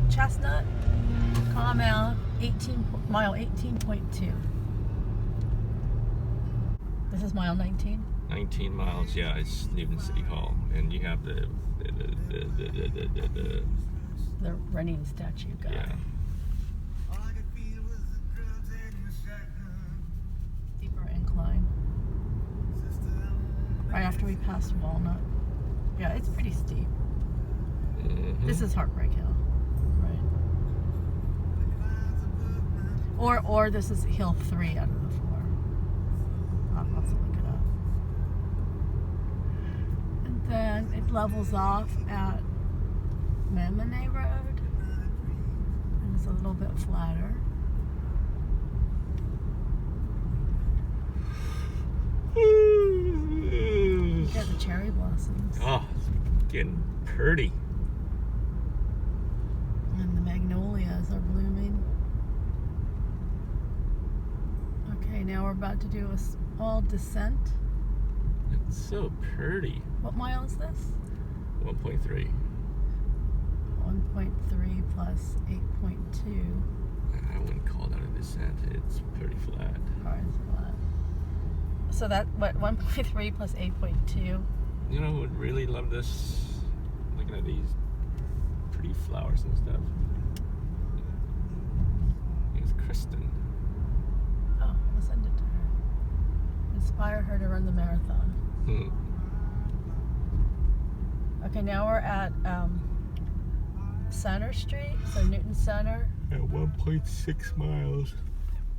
Chestnut, mile 18.2. This is mile 19. 19 miles, yeah, it's Newton City Hall, and you have the running statue guy. Yeah. Deeper incline. Right after we passed Walnut. Yeah, it's pretty steep. Mm-hmm. This is Heartbreak Hill, right? Or this is Hill 3 out of the 4. I'll have to look it up. And then it levels off at Menominee Road, and it's a little bit flatter. You got the cherry blossoms. Oh, it's getting pretty. And the magnolias are blooming. Okay, now we're about to do a small descent. It's so pretty. What mile is this? 1.3. 1.3 plus 8.2. I wouldn't call that a descent. It's pretty flat. Cars flat. So that, what, 1.3 plus 8.2? You know who would really love this? Looking at these pretty flowers and stuff. It's Kristen. Oh, I'll send it to her. Inspire her to run the marathon. Okay, now we're at Center Street, so Newton Center. At 1.6 miles.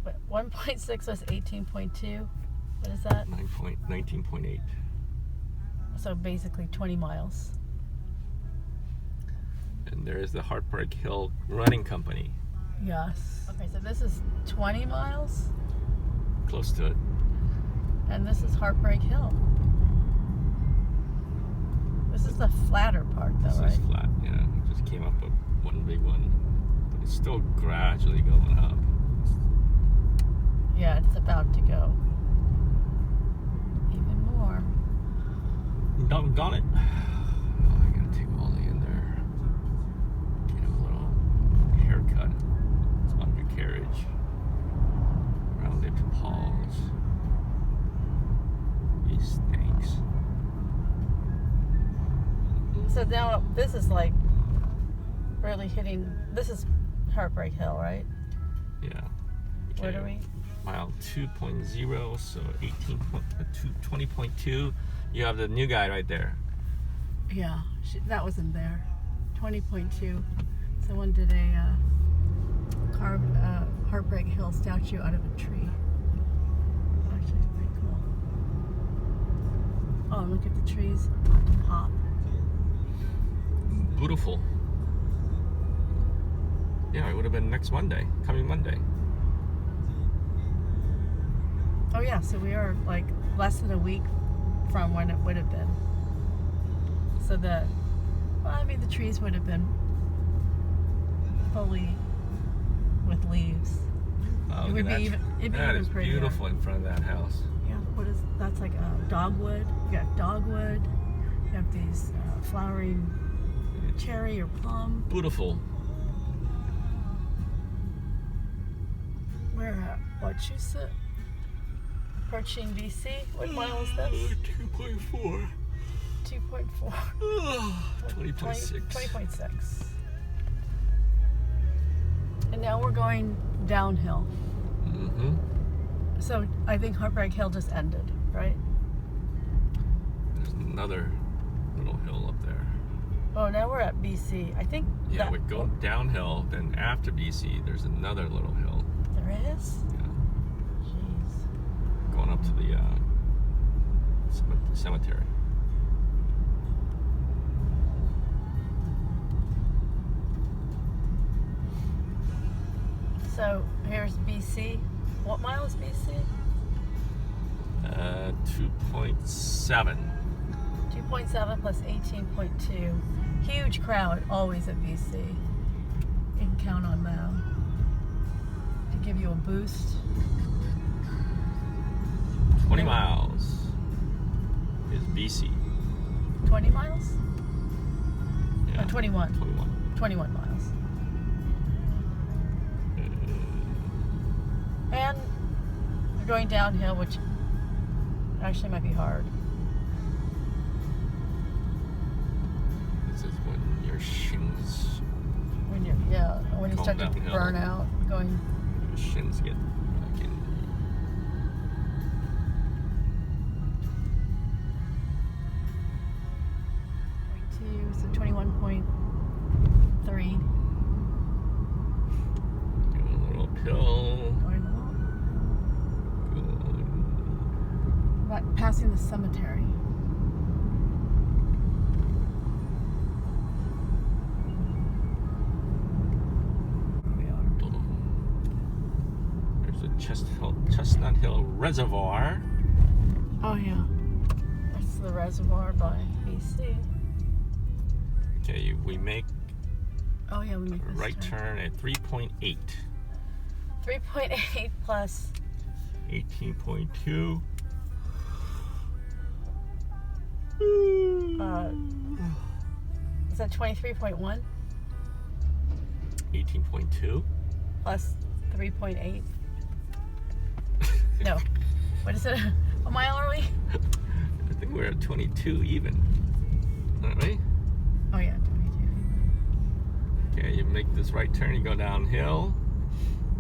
But 1.6 was 18.2. What is that? 19.8. So basically 20 miles. And there's the Heartbreak Hill Running Company. Yes. Okay, so this is 20 miles, Close to it. and this is Heartbreak Hill. This is the flatter part, though, This right? is flat, yeah. It just came up with one big one. But it's still gradually going up. Yeah, it's about to go even more. Doggone it. Oh, I gotta take Ollie in there. Get him a little haircut. It's undercarriage. Round it to Paul's. He stinks. So now this is like really hitting. This is Heartbreak Hill, right? Yeah. What are we? Mile 2.0, so 20.2. You have the new guy right there. Yeah, that wasn't there. 20.2. Someone did a carved Heartbreak Hill statue out of a tree. Actually, it's pretty cool. Oh, look at the trees pop. Beautiful. Yeah, it would have been next Monday, coming Monday. Oh yeah, so we are like less than a week from when it would have been. So the trees would have been fully with leaves. Oh, It would be even prettier. Beautiful in front of that house. Yeah, that's like dogwood. You got dogwood. You have these flowering cherry or plum. Beautiful. We're at Wachusett, approaching BC. What mile is this? 2.4. 2.4. 20.6. 20.6. And now we're going downhill. Mm-hmm. So I think Heartbreak Hill just ended, right? There's another little hill up there. Oh, now we're at BC. I think. Yeah, we go downhill, then after BC, there's another little hill. There is? Yeah. Jeez. Going up to the cemetery. So here's BC. What mile is BC? 2.7. 2.7 plus 18.2. Huge crowd always at BC. You can count on them to give you a boost. 20 miles is BC. 20 miles? Yeah. Oh, 21. 21. 21 miles. And we're going downhill, which actually might be hard. This is when your shins When you start to downhill. burn out, going. Your shins get fucking. 0.2, so 21.3. Going a little uphill. Going along. Right, passing the cemetery. There's a Chestnut Hill Reservoir. Oh yeah, that's the reservoir by BC. Okay, we make Oh yeah, we make a this right turn at 3.8. 3.8 plus 18.2. Is that 23.1 18.2. plus 3.8? No, what is it? A mile are we? I think we're at 22 even. Aren't we? Oh yeah, 22. Okay, you make this right turn, you go downhill,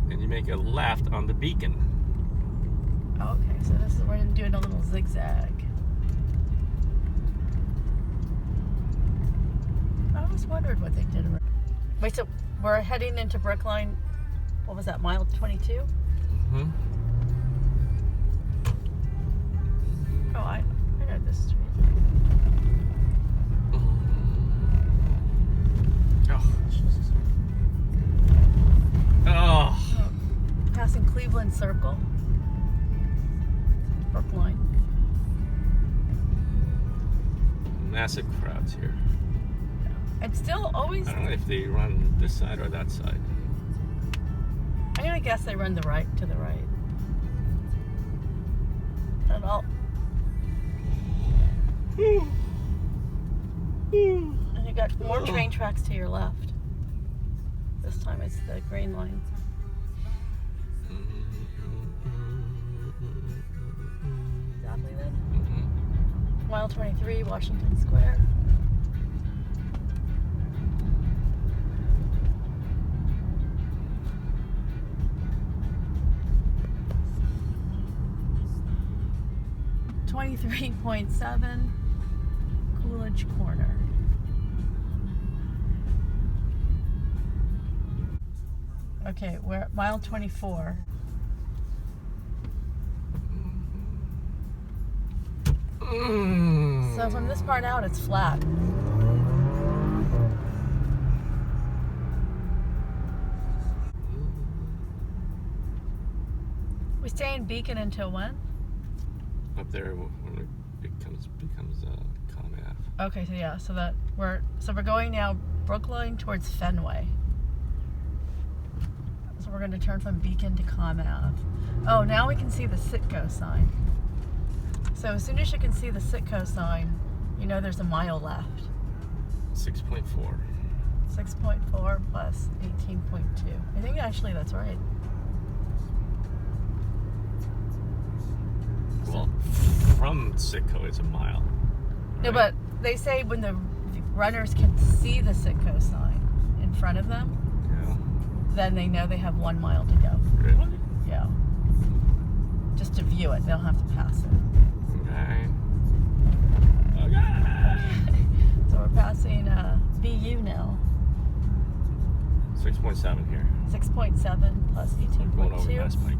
then you make a left on the beacon. Oh, okay, so this is we're doing a little zigzag. I always wondered what they did around. Wait, so we're heading into Brookline. What was that, mile 22? Mm-hmm. Oh, I know this street. Oh, Jesus. Oh. Passing Cleveland Circle. Brookline. Massive crowds here. And still always, I don't know if they run this side or that side. I'm gonna guess they run to the right. And and you got more train tracks to your left. This time it's the green line. Exactly then. Mile 23, Washington Square. .7 Coolidge Corner. Okay, we're at mile 24. So from this part out, it's flat. We stay in Beacon until when? Up there when it becomes Con Ave. Okay, so yeah, so we're going now Brookline towards Fenway. So we're going to turn from Beacon to Com Ave. Oh, now we can see the Sitco sign. So as soon as you can see the Sitco sign, you know there's a mile left. 6.4. 6.4 plus 18.2. I think actually that's right. Well, from Sitco it's a mile. No, right? but they say when the runners can see the Sitco sign in front of them, Yeah. then they know they have 1 mile to go. Really? Yeah. Just to view it, they don't have to pass it. Okay. Okay. So we're passing BU now. 6.7 here. 6.7 plus 18.2. Going over Mass Pike.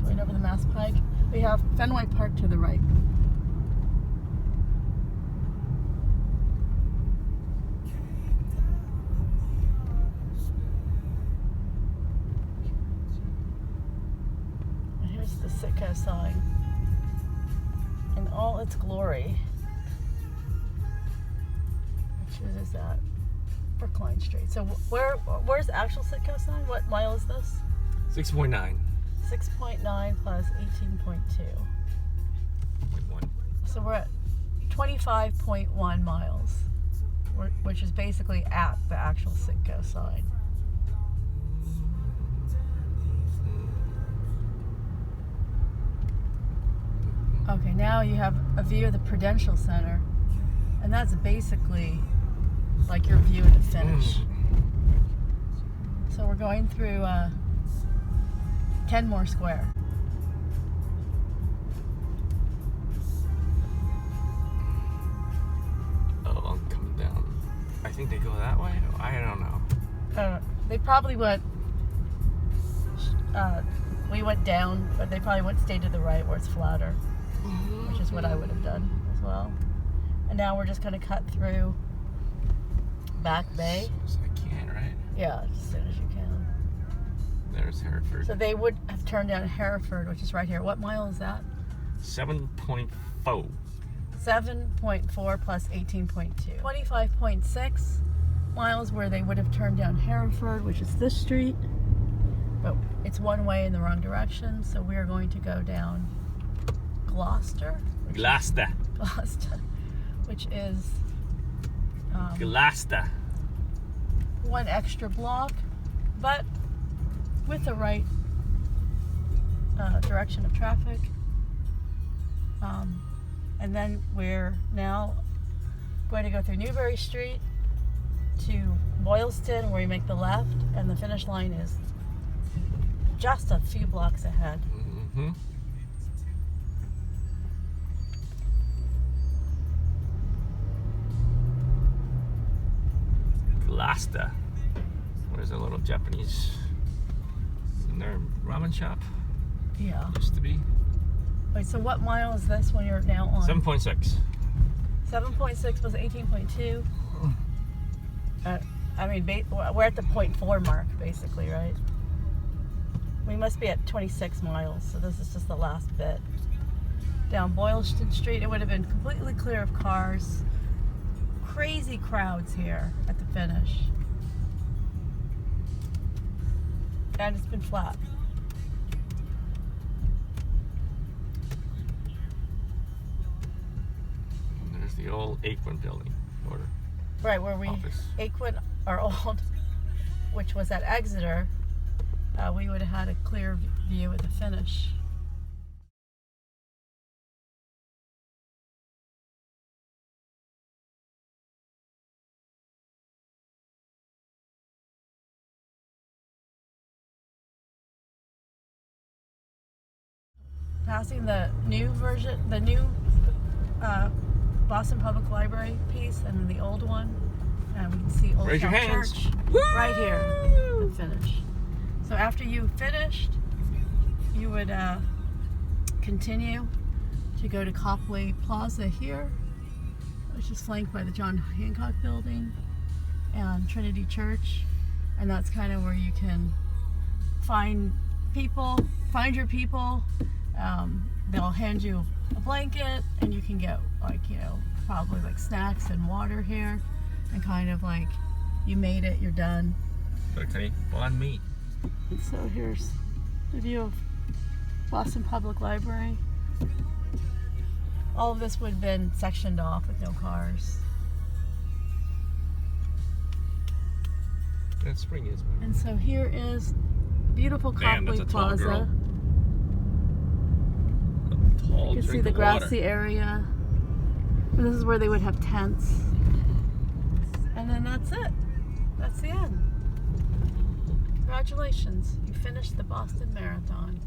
Going over the Mass Pike. We have Fenway Park to the right. And here's the Sitco sign in all its glory. Which is at Brookline Street. So where's the actual Sitco sign? What mile is this? 6.9. 6.9 plus 18.2. 0.1. So we're at 25.1 miles, which is basically at the actual Sitco sign. Okay, now you have a view of the Prudential Center, and that's basically like your view of the finish. So we're going through Kenmore Square. Oh, I'm coming down. I think they go that way. I don't know. They probably went. We went down, but they probably went stay to the right where it's flatter, which is what I would have done as well. And now we're just going to cut through Back Bay. As soon as I can, right? Yeah, as soon as you can. There's Hereford. So they would have turned down Hereford, which is right here. What mile is that? 7.4. 7.4 plus 18.2. 25.6 miles where they would have turned down Hereford, which is this street. But it's one way in the wrong direction, so we're going to go down Gloucester. Gloucester. Which is Gloucester. one extra block, but with the right direction of traffic. And then we're now going to go through Newbury Street to Boylston, where we make the left, and the finish line is just a few blocks ahead. Mm-hmm. Gloucester. Where's a little Japanese in their ramen shop? Yeah. Used to be. Wait, so what mile is this when you're now on? 7.6. 7.6 plus 18.2. I mean, we're at the 0.4 mark, basically, right? We must be at 26 miles, so this is just the last bit. Down Boylston Street, it would have been completely clear of cars. Crazy crowds here at the finish. And it's been flat. And there's the old Aquin building. Order. Right, where we, Office. Aquin, our old, which was at Exeter, we would have had a clear view at the finish. Passing the new version, the new Boston Public Library piece, and then the old one, and we can see Old Raise your Town hands. Church right here. The finish. So after you finished, you would continue to go to Copley Plaza here, which is flanked by the John Hancock Building and Trinity Church, and that's kind of where you can find your people. They'll hand you a blanket, and you can get, like, you know, probably like snacks and water here, and kind of like you made it, you're done. Okay, on me. So here's the view of Boston Public Library. All of this would have been sectioned off with no cars. That spring is. And so here is beautiful Damn, Copley that's a tall Plaza. girl. Tall You can see drink the of grassy water. area. And this is where they would have tents. And then that's it. That's the end. Congratulations. You finished the Boston Marathon.